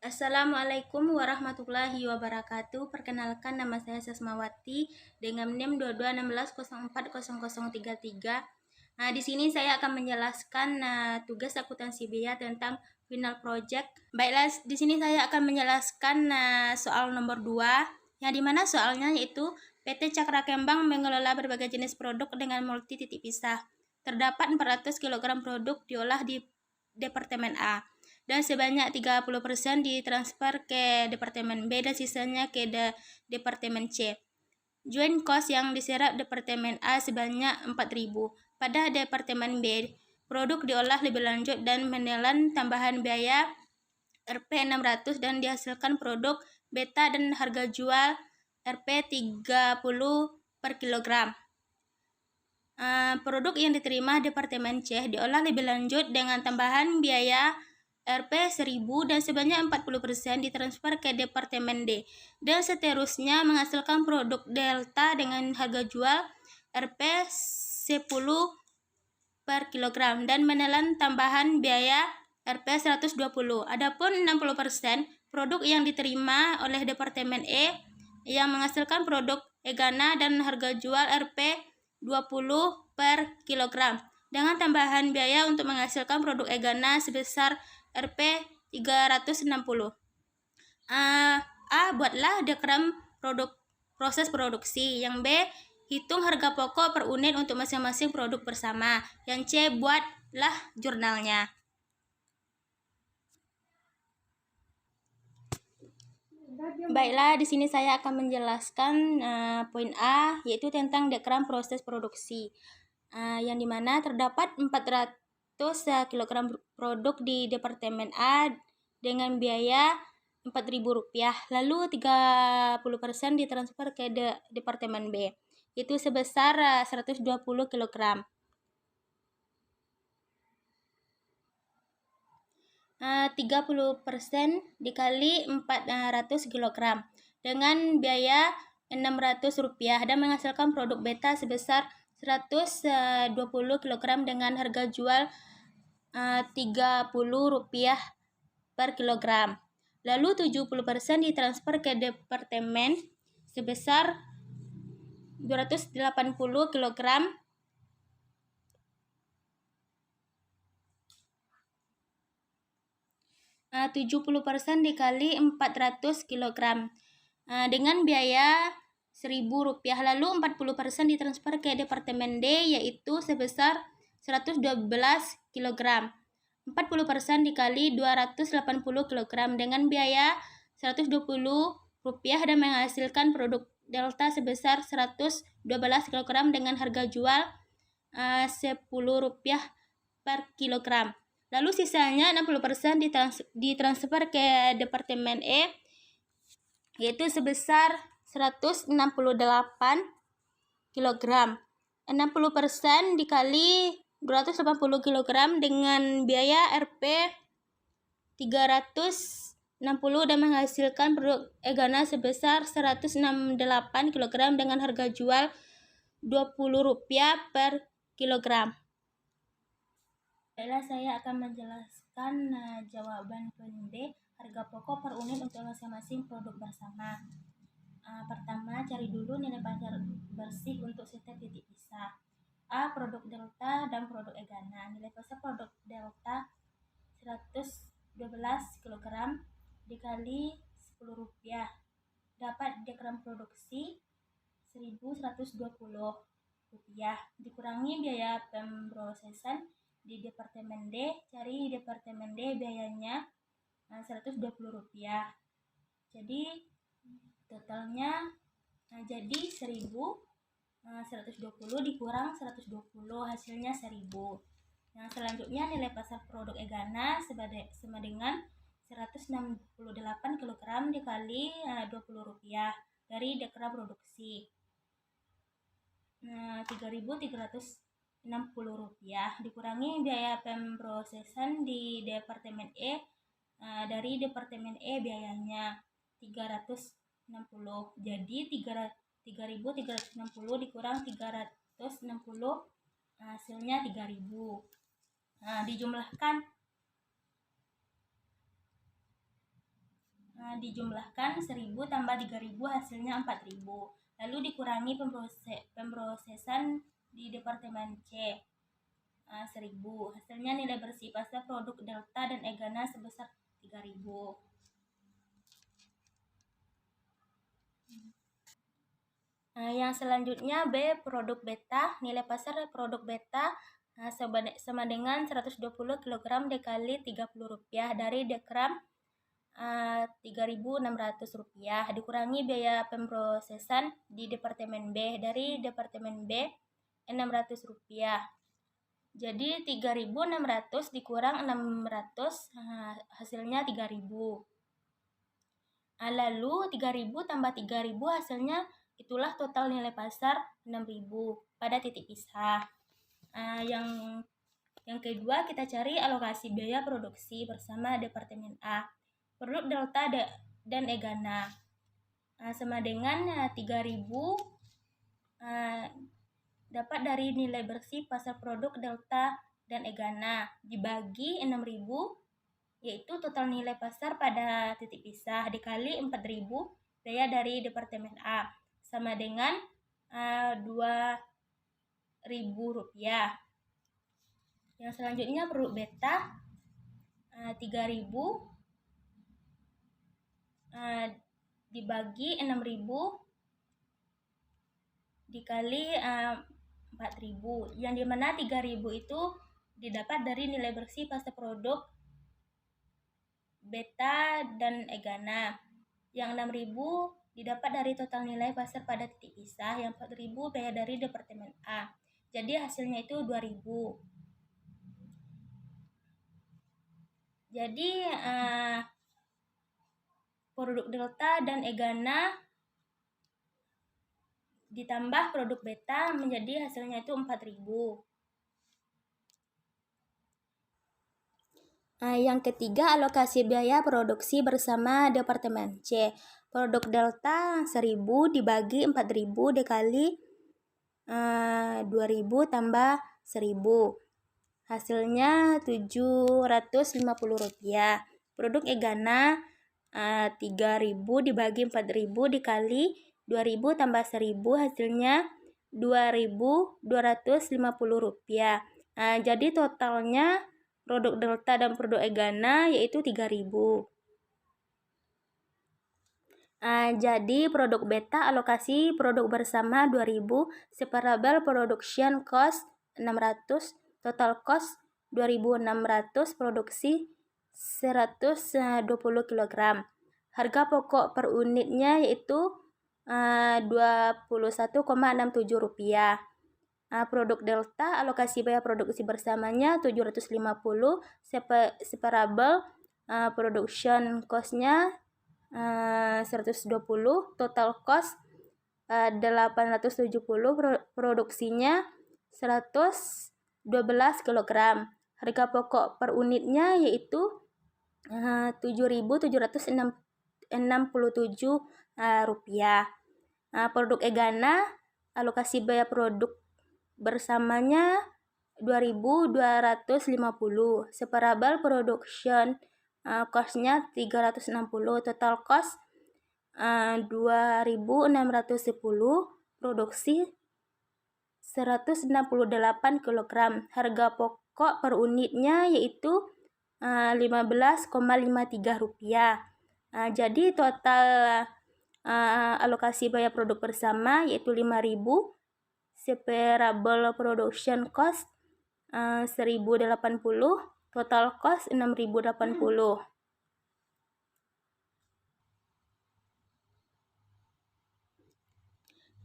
Assalamualaikum warahmatullahi wabarakatuh. Perkenalkan, nama saya Sasmawati dengan NIM 2216040033. Nah, di sini saya akan menjelaskan tugas akuntansi biaya tentang final project. Baiklah, di sini saya akan menjelaskan soal nomor 2, yang dimana soalnya yaitu PT Cakra Kembang mengelola berbagai jenis produk dengan multi titik pisah. Terdapat 400 kg produk diolah di Departemen A, dan sebanyak 30% ditransfer ke Departemen B dan sisanya ke Departemen C. Joint cost yang diserap Departemen A sebanyak 4.000. Pada Departemen B, produk diolah lebih lanjut dan menelan tambahan biaya Rp 600 dan dihasilkan produk beta dan harga jual Rp 30 per kilogram. Produk yang diterima Departemen C diolah lebih lanjut dengan tambahan biaya Rp 1.000 dan sebanyak 40% ditransfer ke Departemen D, dan seterusnya menghasilkan produk delta dengan harga jual Rp 10 per kilogram dan menelan tambahan biaya Rp 120. Adapun 60% produk yang diterima oleh Departemen E yang menghasilkan produk Egana dan harga jual Rp 20 per kilogram dengan tambahan biaya untuk menghasilkan produk Egana sebesar Rp 360. Buatlah diagram proses produksi. Yang B, hitung harga pokok per unit untuk masing-masing produk bersama. Yang C, buatlah jurnalnya. Baiklah, di sini saya akan menjelaskan poin A, yaitu tentang diagram proses produksi. Yang dimana terdapat 400 kg produk di Departemen A dengan biaya Rp4.000, lalu 30% ditransfer ke Departemen B, itu sebesar 120 kg. 30% dikali 400 kg dengan biaya Rp600 dan menghasilkan produk beta sebesar 120 kg dengan harga jual Rp30 per kilogram. Lalu 70% ditransfer ke Departemen sebesar 280 kg. 70% dikali 400 kg dengan biaya Rp1.000. Lalu 40% ditransfer ke Departemen D, yaitu sebesar 112 kg. 40% dikali 280 kg dengan biaya Rp120 dan menghasilkan produk delta sebesar 112 kg dengan harga jual Rp10 per kilogram. Lalu sisanya 60% ditransfer ke Departemen E, yaitu sebesar 168 kg. 60% dikali 280 kg dengan biaya Rp 360 dan menghasilkan produk Egana sebesar 168 kg dengan harga jual Rp20 per kilogram. Baiklah, saya akan menjelaskan jawaban poin B, harga pokok per unit untuk masing-masing produk bersama. Pertama, cari dulu nilai pasar bersih untuk setiap titik pisah. A, produk delta dan produk Egana. Nilai pasar produk delta 112 kg dikali Rp10. Dapat diagram produksi Rp1.120 dikurangi biaya pemrosesan di Departemen D. Cari Departemen D biayanya Rp120. Jadi totalnya jadi 1.120 dikurang 120, hasilnya 1.000. Yang selanjutnya nilai pasar produk Egana sama dengan 168 kg dikali Rp20 dari dekra produksi Rp3.360 dikurangi biaya pemrosesan di Departemen E. Dari Departemen E biayanya 360, jadi 3.360 dikurang 360, hasilnya 3.000. Dijumlahkan dijumlahkan 1000 tambah 3000 hasilnya 4000. Lalu dikurangi pemrosesan di Departemen C 1000. Hasilnya nilai bersih pasta produk Delta dan Egana sebesar 3000. Yang selanjutnya B, produk beta. Nilai pasar produk beta sama dengan 120 kg dikali Rp30 dari dekram Rp3.600 dikurangi biaya pemrosesan di Departemen B dari Departemen B Rp600. Jadi 3.600 dikurang 600 hasilnya 3.000. Lalu 3.000 tambah 3.000 hasilnya itulah total nilai pasar 6.000 pada titik pisah. Yang kedua kita cari alokasi biaya produksi bersama Departemen A. Produk Delta dan Egana sama dengan 3.000 dapat dari nilai bersih pasar produk Delta dan Egana dibagi 6.000, yaitu total nilai pasar pada titik pisah dikali 4.000 biaya dari Departemen A sama dengan Rp2.000. Yang selanjutnya produk beta 3.000 dibagi 6.000 dikali 4.000, yang dimana 3.000 itu didapat dari nilai bersih pasar produk beta dan Egana. Yang 6.000 didapat dari total nilai pasar pada titik pisah. Yang 4.000 biaya dari Departemen A. Jadi hasilnya itu 2.000. Jadi produk Delta dan Egana ditambah produk beta menjadi hasilnya itu 4.000. Yang ketiga, alokasi biaya produksi bersama Departemen C. Produk Delta 1.000 dibagi 4.000 dikali 2.000 tambah 1.000. Hasilnya Rp750. Produk Egana 3.000 dibagi 4.000 dikali 2.000 tambah 1.000 hasilnya Rp2.250. Jadi totalnya produk Delta dan produk Egana yaitu 3.000. Jadi produk beta alokasi produk bersama 2.000, separable production cost 600, total cost 2.600, produksi 120 kg. Harga pokok per unitnya yaitu Rp21,67. Produk Delta alokasi biaya produksi bersamanya 750, separable production cost-nya 120, total cost 870, produksinya 112 kg. Harga pokok per unitnya yaitu Rp7.767. Produk Egana alokasi biaya produk bersamanya 2.250, separable production cost-nya 360, total cost 2.610, produksi 168 kg. Harga pokok per unitnya yaitu Rp15,53. Jadi total alokasi biaya produk bersama yaitu 5.000, separable production cost 1.080, total cost 6.080.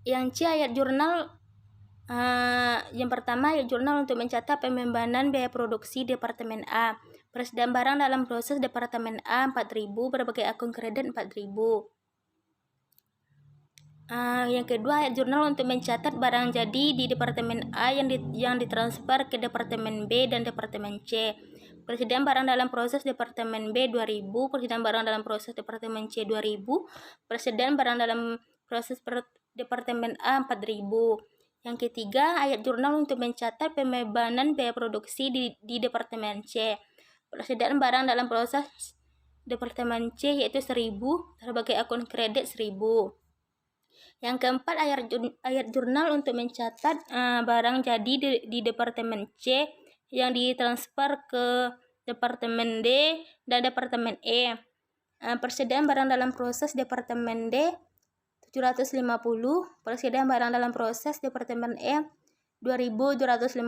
Yang C, ayat jurnal. Yang pertama, ayat jurnal untuk mencatat pembebanan biaya produksi Departemen A. Persediaan barang dalam proses Departemen A 4.000, berbagai akun kredit 4.000. Yang kedua, ayat jurnal untuk mencatat barang jadi di Departemen A yang ditransfer ke Departemen B dan Departemen C. Persediaan barang dalam proses Departemen B 2.000, persediaan barang dalam proses Departemen C 2.000, persediaan barang dalam proses Departemen A 4.000. Yang ketiga, ayat jurnal untuk mencatat pembebanan biaya produksi di Departemen C. Persediaan barang dalam proses Departemen C yaitu 1000 berbagai akun kredit 1000. Yang keempat, ayat jurnal untuk mencatat barang jadi di Departemen C yang ditransfer ke Departemen D dan Departemen E. Persediaan barang dalam proses Departemen D 750, persediaan barang dalam proses Departemen E 2250,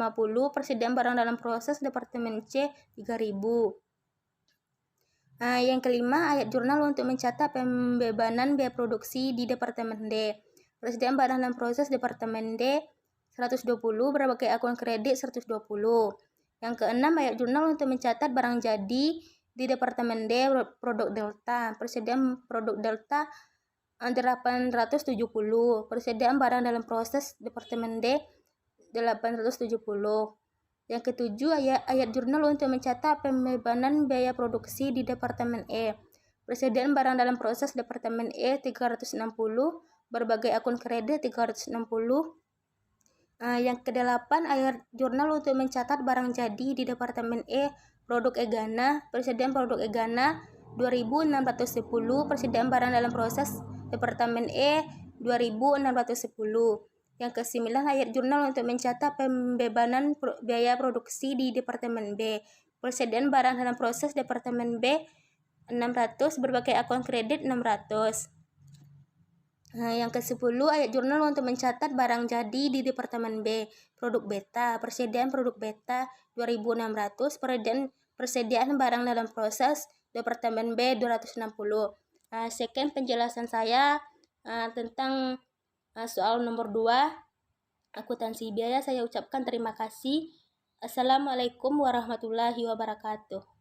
persediaan barang dalam proses Departemen C 3000. Yang kelima, ayat jurnal untuk mencatat pembebanan biaya produksi di Departemen D. Persediaan barang dalam proses Departemen D 120, berbagai akun kredit 120. Yang keenam, ayat jurnal untuk mencatat barang jadi di Departemen D produk Delta. Persediaan produk Delta 870. Persediaan barang dalam proses Departemen D 870. Yang ketujuh, ayat jurnal untuk mencatat pembebanan biaya produksi di Departemen E. Persediaan barang dalam proses Departemen E 360, berbagai akun kredit 360. Yang kedelapan, ayat jurnal untuk mencatat barang jadi di Departemen E produk Egana. Persediaan produk Egana 2610, persediaan barang dalam proses Departemen E 2610. Yang kesembilan, ayat jurnal untuk mencatat pembebanan biaya produksi di Departemen B. Persediaan barang dalam proses Departemen B 600, berbagai akun kredit 600. Yang ke-10, ayat jurnal untuk mencatat barang jadi di Departemen B produk Beta. Persediaan produk Beta 2600, persediaan barang dalam proses Departemen B 260. Sekian penjelasan saya tentang soal nomor 2 akuntansi biaya. Saya ucapkan terima kasih. Assalamualaikum warahmatullahi wabarakatuh.